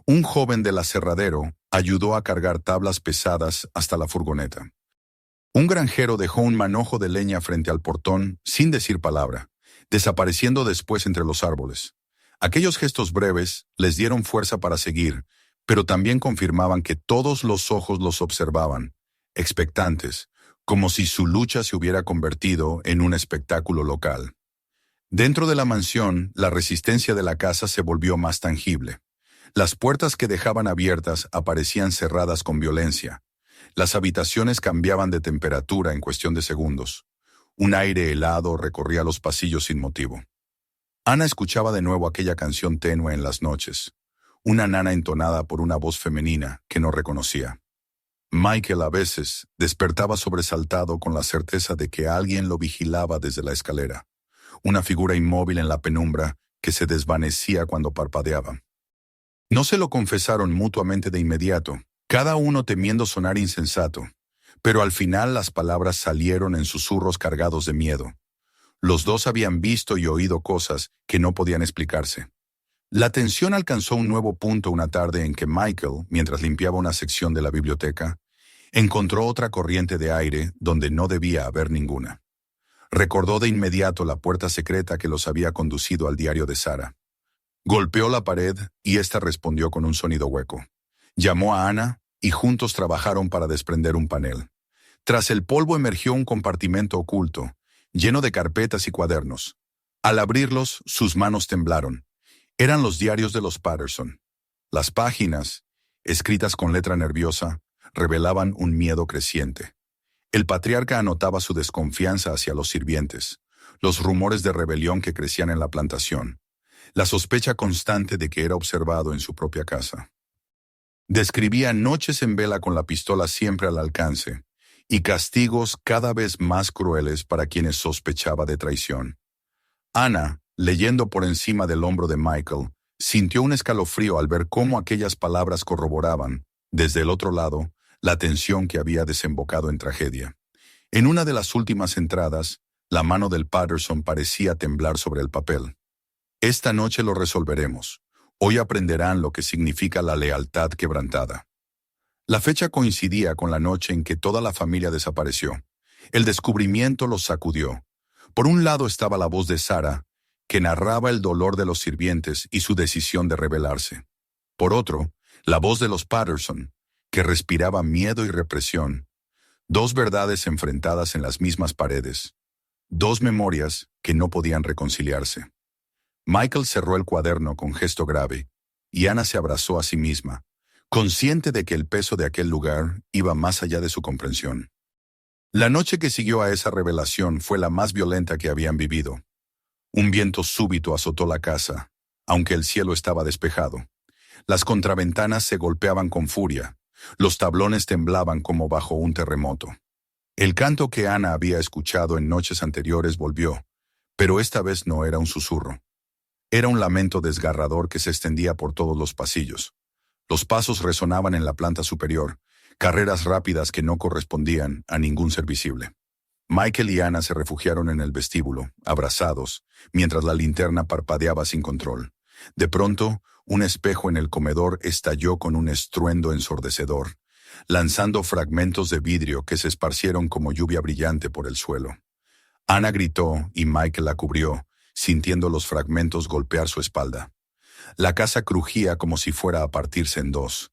Un joven del aserradero ayudó a cargar tablas pesadas hasta la furgoneta. Un granjero dejó un manojo de leña frente al portón sin decir palabra, desapareciendo después entre los árboles. Aquellos gestos breves les dieron fuerza para seguir, pero también confirmaban que todos los ojos los observaban, expectantes, como si su lucha se hubiera convertido en un espectáculo local. Dentro de la mansión, la resistencia de la casa se volvió más tangible. Las puertas que dejaban abiertas aparecían cerradas con violencia. Las habitaciones cambiaban de temperatura en cuestión de segundos. Un aire helado recorría los pasillos sin motivo. Ana escuchaba de nuevo aquella canción tenue en las noches, una nana entonada por una voz femenina que no reconocía. Michael a veces despertaba sobresaltado con la certeza de que alguien lo vigilaba desde la escalera, una figura inmóvil en la penumbra que se desvanecía cuando parpadeaba. No se lo confesaron mutuamente de inmediato, cada uno temiendo sonar insensato, pero al final las palabras salieron en susurros cargados de miedo. Los dos habían visto y oído cosas que no podían explicarse. La tensión alcanzó un nuevo punto una tarde en que Michael, mientras limpiaba una sección de la biblioteca, encontró otra corriente de aire donde no debía haber ninguna. Recordó de inmediato la puerta secreta que los había conducido al diario de Sara. Golpeó la pared y ésta respondió con un sonido hueco. Llamó a Ana y juntos trabajaron para desprender un panel. Tras el polvo emergió un compartimento oculto, lleno de carpetas y cuadernos. Al abrirlos, sus manos temblaron. Eran los diarios de los Patterson. Las páginas, escritas con letra nerviosa, revelaban un miedo creciente. El patriarca anotaba su desconfianza hacia los sirvientes, los rumores de rebelión que crecían en la plantación, la sospecha constante de que era observado en su propia casa. Describía noches en vela con la pistola siempre al alcance, y castigos cada vez más crueles para quienes sospechaba de traición. Ana, leyendo por encima del hombro de Michael, sintió un escalofrío al ver cómo aquellas palabras corroboraban, desde el otro lado, la tensión que había desembocado en tragedia. En una de las últimas entradas, la mano del Patterson parecía temblar sobre el papel. Esta noche lo resolveremos. Hoy aprenderán lo que significa la lealtad quebrantada. La fecha coincidía con la noche en que toda la familia desapareció. El descubrimiento los sacudió. Por un lado estaba la voz de Sara, que narraba el dolor de los sirvientes y su decisión de rebelarse. Por otro, la voz de los Patterson, que respiraba miedo y represión. Dos verdades enfrentadas en las mismas paredes. Dos memorias que no podían reconciliarse. Michael cerró el cuaderno con gesto grave, y Ana se abrazó a sí misma, consciente de que el peso de aquel lugar iba más allá de su comprensión. La noche que siguió a esa revelación fue la más violenta que habían vivido. Un viento súbito azotó la casa, aunque el cielo estaba despejado. Las contraventanas se golpeaban con furia, los tablones temblaban como bajo un terremoto. El canto que Ana había escuchado en noches anteriores volvió, pero esta vez no era un susurro. Era un lamento desgarrador que se extendía por todos los pasillos. Los pasos resonaban en la planta superior, carreras rápidas que no correspondían a ningún ser visible. Michael y Anna se refugiaron en el vestíbulo, abrazados, mientras la linterna parpadeaba sin control. De pronto, un espejo en el comedor estalló con un estruendo ensordecedor, lanzando fragmentos de vidrio que se esparcieron como lluvia brillante por el suelo. Anna gritó y Michael la cubrió, sintiendo los fragmentos golpear su espalda. La casa crujía como si fuera a partirse en dos.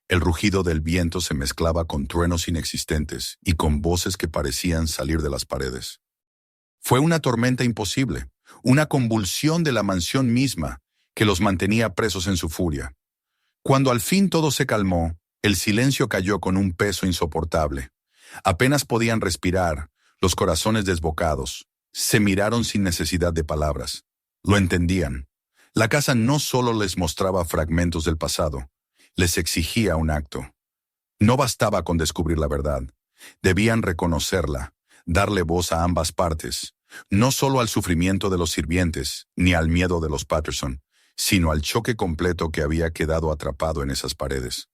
El rugido del viento se mezclaba con truenos inexistentes y con voces que parecían salir de las paredes. Fue una tormenta imposible, una convulsión de la mansión misma que los mantenía presos en su furia. Cuando al fin todo se calmó, el silencio cayó con un peso insoportable. Apenas podían respirar, los corazones desbocados. Se miraron sin necesidad de palabras. Lo entendían. La casa no solo les mostraba fragmentos del pasado, les exigía un acto. No bastaba con descubrir la verdad. Debían reconocerla, darle voz a ambas partes, no solo al sufrimiento de los sirvientes, ni al miedo de los Patterson, sino al choque completo que había quedado atrapado en esas paredes.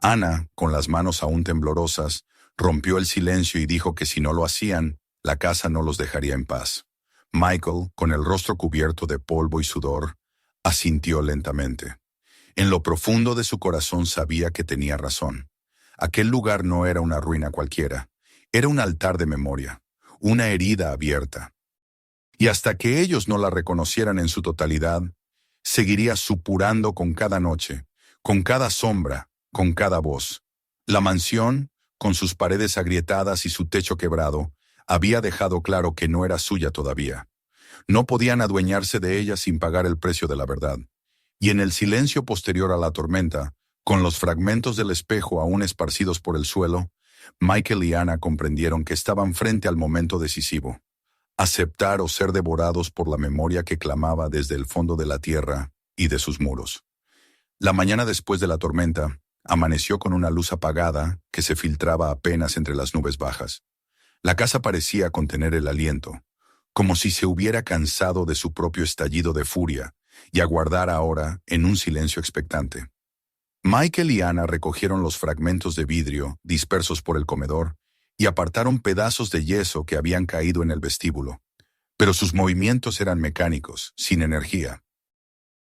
Anna, con las manos aún temblorosas, rompió el silencio y dijo que si no lo hacían, la casa no los dejaría en paz. Michael, con el rostro cubierto de polvo y sudor, asintió lentamente. En lo profundo de su corazón sabía que tenía razón. Aquel lugar no era una ruina cualquiera, era un altar de memoria, una herida abierta. Y hasta que ellos no la reconocieran en su totalidad, seguiría supurando con cada noche, con cada sombra, con cada voz. La mansión, con sus paredes agrietadas y su techo quebrado, había dejado claro que no era suya todavía. No podían adueñarse de ella sin pagar el precio de la verdad. Y en el silencio posterior a la tormenta, con los fragmentos del espejo aún esparcidos por el suelo, Michael y Anna comprendieron que estaban frente al momento decisivo. Aceptar o ser devorados por la memoria que clamaba desde el fondo de la tierra y de sus muros. La mañana después de la tormenta, amaneció con una luz apagada que se filtraba apenas entre las nubes bajas. La casa parecía contener el aliento, como si se hubiera cansado de su propio estallido de furia y aguardara ahora en un silencio expectante. Michael y Anna recogieron los fragmentos de vidrio dispersos por el comedor y apartaron pedazos de yeso que habían caído en el vestíbulo, pero sus movimientos eran mecánicos, sin energía.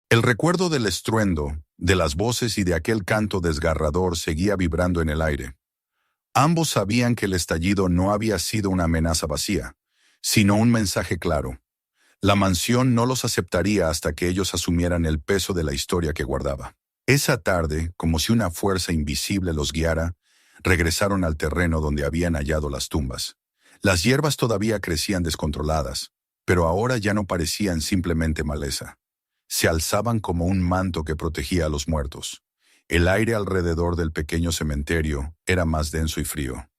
El recuerdo del estruendo, de las voces y de aquel canto desgarrador seguía vibrando en el aire. Ambos sabían que el estallido no había sido una amenaza vacía, sino un mensaje claro. La mansión no los aceptaría hasta que ellos asumieran el peso de la historia que guardaba. Esa tarde, como si una fuerza invisible los guiara, regresaron al terreno donde habían hallado las tumbas. Las hierbas todavía crecían descontroladas, pero ahora ya no parecían simplemente maleza. Se alzaban como un manto que protegía a los muertos. El aire alrededor del pequeño cementerio era más denso y frío.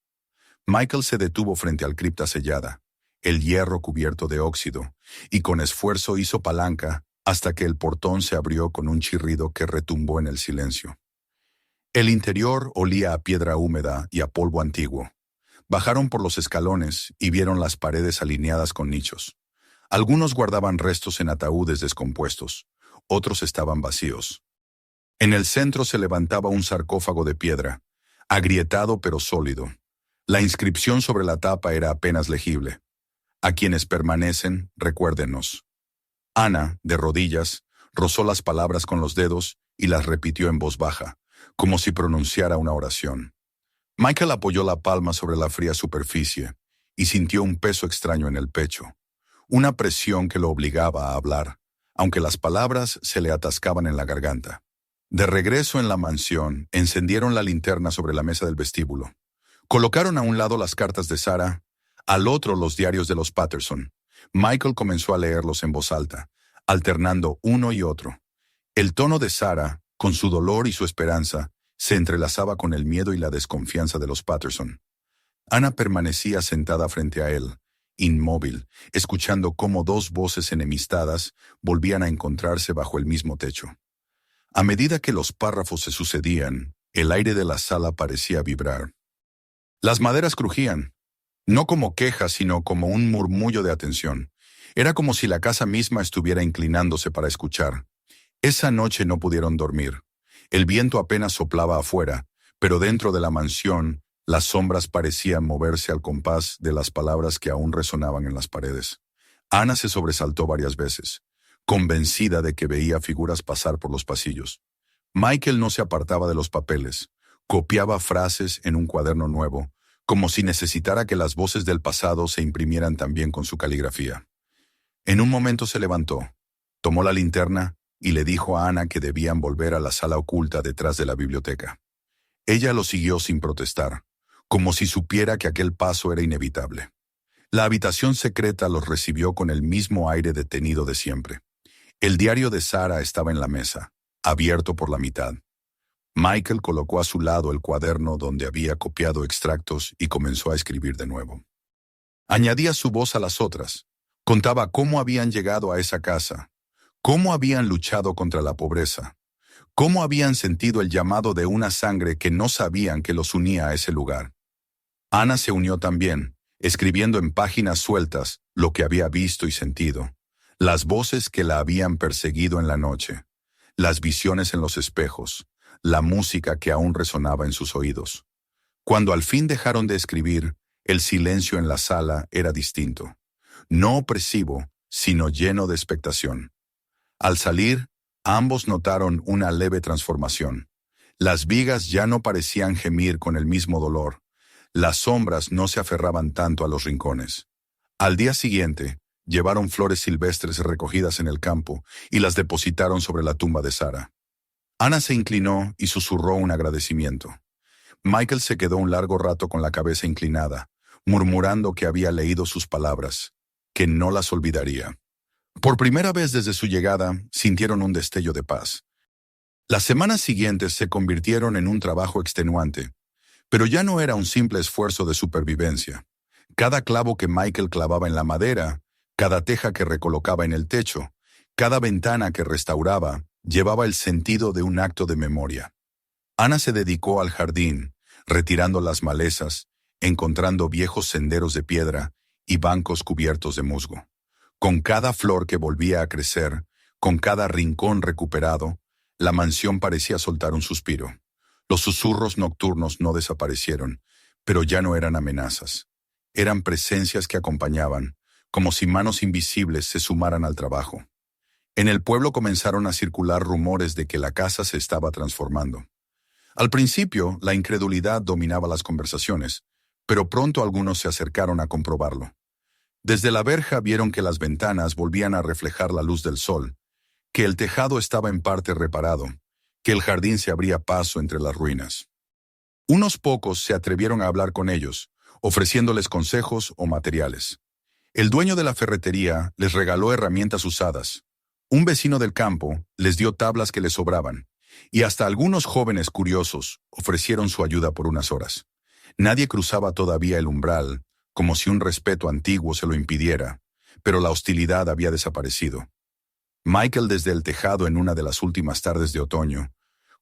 Michael se detuvo frente al cripta sellada, el hierro cubierto de óxido, y con esfuerzo hizo palanca hasta que el portón se abrió con un chirrido que retumbó en el silencio. El interior olía a piedra húmeda y a polvo antiguo. Bajaron por los escalones y vieron las paredes alineadas con nichos. Algunos guardaban restos en ataúdes descompuestos, otros estaban vacíos. En el centro se levantaba un sarcófago de piedra, agrietado pero sólido. La inscripción sobre la tapa era apenas legible. A quienes permanecen, recuérdenos. Anna, de rodillas, rozó las palabras con los dedos y las repitió en voz baja, como si pronunciara una oración. Michael apoyó la palma sobre la fría superficie y sintió un peso extraño en el pecho, una presión que lo obligaba a hablar, aunque las palabras se le atascaban en la garganta. De regreso en la mansión, encendieron la linterna sobre la mesa del vestíbulo. Colocaron a un lado las cartas de Sarah, al otro los diarios de los Patterson. Michael comenzó a leerlos en voz alta, alternando uno y otro. El tono de Sarah, con su dolor y su esperanza, se entrelazaba con el miedo y la desconfianza de los Patterson. Anna permanecía sentada frente a él, inmóvil, escuchando cómo dos voces enemistadas volvían a encontrarse bajo el mismo techo. A medida que los párrafos se sucedían, el aire de la sala parecía vibrar. Las maderas crujían, no como quejas, sino como un murmullo de atención. Era como si la casa misma estuviera inclinándose para escuchar. Esa noche no pudieron dormir. El viento apenas soplaba afuera, Pero dentro de la mansión, las sombras parecían moverse al compás de las palabras que aún resonaban en las paredes. Ana se sobresaltó varias veces, convencida de que veía figuras pasar por los pasillos. Michael no se apartaba de los papeles, copiaba frases en un cuaderno nuevo, como si necesitara que las voces del pasado se imprimieran también con su caligrafía. En un momento se levantó, tomó la linterna y le dijo a Ana que debían volver a la sala oculta detrás de la biblioteca. Ella lo siguió sin protestar, como si supiera que aquel paso era inevitable. La habitación secreta los recibió con el mismo aire detenido de siempre. El diario de Sarah estaba en la mesa, abierto por la mitad. Michael colocó a su lado el cuaderno donde había copiado extractos y comenzó a escribir de nuevo. Añadía su voz a las otras. Contaba cómo habían llegado a esa casa, cómo habían luchado contra la pobreza, cómo habían sentido el llamado de una sangre que no sabían que los unía a ese lugar. Ana se unió también, escribiendo en páginas sueltas lo que había visto y sentido, las voces que la habían perseguido en la noche, las visiones en los espejos, la música que aún resonaba en sus oídos. Cuando al fin dejaron de escribir, el silencio en la sala era distinto, no opresivo, sino lleno de expectación. Al salir, ambos notaron una leve transformación. Las vigas ya no parecían gemir con el mismo dolor. Las sombras no se aferraban tanto a los rincones. Al día siguiente, llevaron flores silvestres recogidas en el campo y las depositaron sobre la tumba de Sarah. Ana se inclinó y susurró un agradecimiento. Michael se quedó un largo rato con la cabeza inclinada, murmurando que había leído sus palabras, que no las olvidaría. Por primera vez desde su llegada, sintieron un destello de paz. Las semanas siguientes se convirtieron en un trabajo extenuante, pero ya no era un simple esfuerzo de supervivencia. Cada clavo que Michael clavaba en la madera, cada teja que recolocaba en el techo, cada ventana que restauraba, llevaba el sentido de un acto de memoria. Ana se dedicó al jardín, retirando las malezas, encontrando viejos senderos de piedra y bancos cubiertos de musgo. Con cada flor que volvía a crecer, con cada rincón recuperado, la mansión parecía soltar un suspiro. Los susurros nocturnos no desaparecieron, pero ya no eran amenazas. Eran presencias que acompañaban, como si manos invisibles se sumaran al trabajo. En el pueblo comenzaron a circular rumores de que la casa se estaba transformando. Al principio, la incredulidad dominaba las conversaciones, pero pronto algunos se acercaron a comprobarlo. Desde la verja vieron que las ventanas volvían a reflejar la luz del sol, que el tejado estaba en parte reparado, que el jardín se abría paso entre las ruinas. Unos pocos se atrevieron a hablar con ellos, ofreciéndoles consejos o materiales. El dueño de la ferretería les regaló herramientas usadas. Un vecino del campo les dio tablas que les sobraban, y hasta algunos jóvenes curiosos ofrecieron su ayuda por unas horas. Nadie cruzaba todavía el umbral, como si un respeto antiguo se lo impidiera, pero la hostilidad había desaparecido. Michael, desde el tejado en una de las últimas tardes de otoño,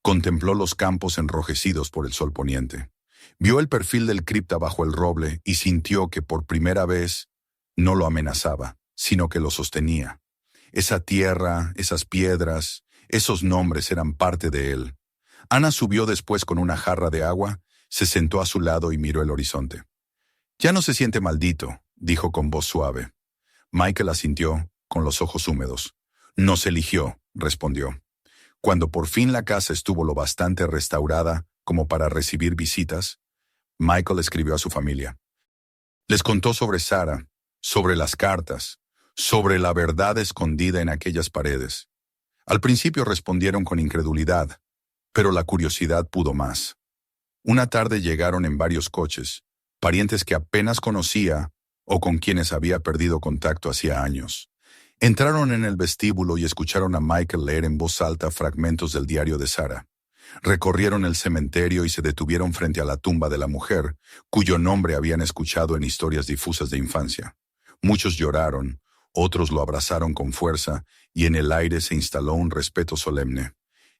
contempló los campos enrojecidos por el sol poniente. Vio el perfil del cripta bajo el roble y sintió que por primera vez no lo amenazaba, sino que lo sostenía. Esa tierra, esas piedras, esos nombres eran parte de él. Ana subió después con una jarra de agua, se sentó a su lado y miró el horizonte. «Ya no se siente maldito», dijo con voz suave. Michael asintió, con los ojos húmedos. «Nos eligió», respondió. Cuando por fin la casa estuvo lo bastante restaurada como para recibir visitas, Michael escribió a su familia. Les contó sobre Sarah, sobre las cartas, sobre la verdad escondida en aquellas paredes. Al principio respondieron con incredulidad, pero la curiosidad pudo más. Una tarde llegaron en varios coches, parientes que apenas conocía o con quienes había perdido contacto hacía años. Entraron en el vestíbulo y escucharon a Michael leer en voz alta fragmentos del diario de Sarah. Recorrieron el cementerio y se detuvieron frente a la tumba de la mujer, cuyo nombre habían escuchado en historias difusas de infancia. Muchos lloraron, otros lo abrazaron con fuerza, y en el aire se instaló un respeto solemne.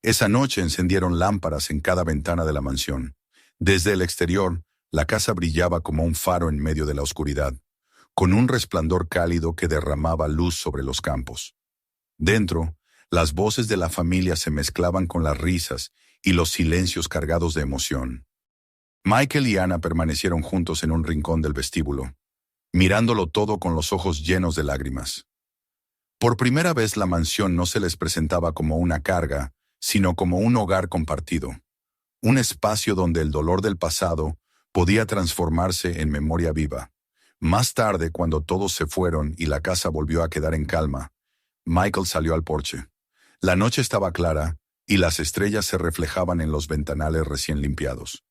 Esa noche encendieron lámparas en cada ventana de la mansión. Desde el exterior, la casa brillaba como un faro en medio de la oscuridad, con un resplandor cálido que derramaba luz sobre los campos. Dentro, las voces de la familia se mezclaban con las risas y los silencios cargados de emoción. Michael y Anna permanecieron juntos en un rincón del vestíbulo, mirándolo todo con los ojos llenos de lágrimas. Por primera vez la mansión no se les presentaba como una carga, sino como un hogar compartido, un espacio donde el dolor del pasado podía transformarse en memoria viva. Más tarde, cuando todos se fueron y la casa volvió a quedar en calma, Michael salió al porche. La noche estaba clara y las estrellas se reflejaban en los ventanales recién limpiados.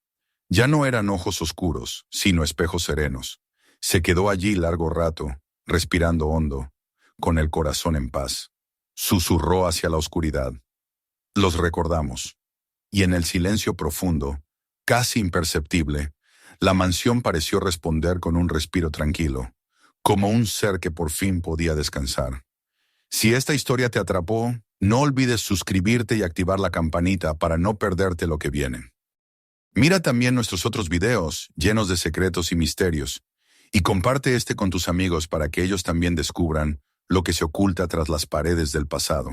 Ya no eran ojos oscuros, sino espejos serenos. Se quedó allí largo rato, respirando hondo, con el corazón en paz. Susurró hacia la oscuridad. Los recordamos. Y en el silencio profundo, casi imperceptible, la mansión pareció responder con un respiro tranquilo, como un ser que por fin podía descansar. Si esta historia te atrapó, no olvides suscribirte y activar la campanita para no perderte lo que viene. Mira también nuestros otros videos, llenos de secretos y misterios, y comparte este con tus amigos para que ellos también descubran lo que se oculta tras las paredes del pasado.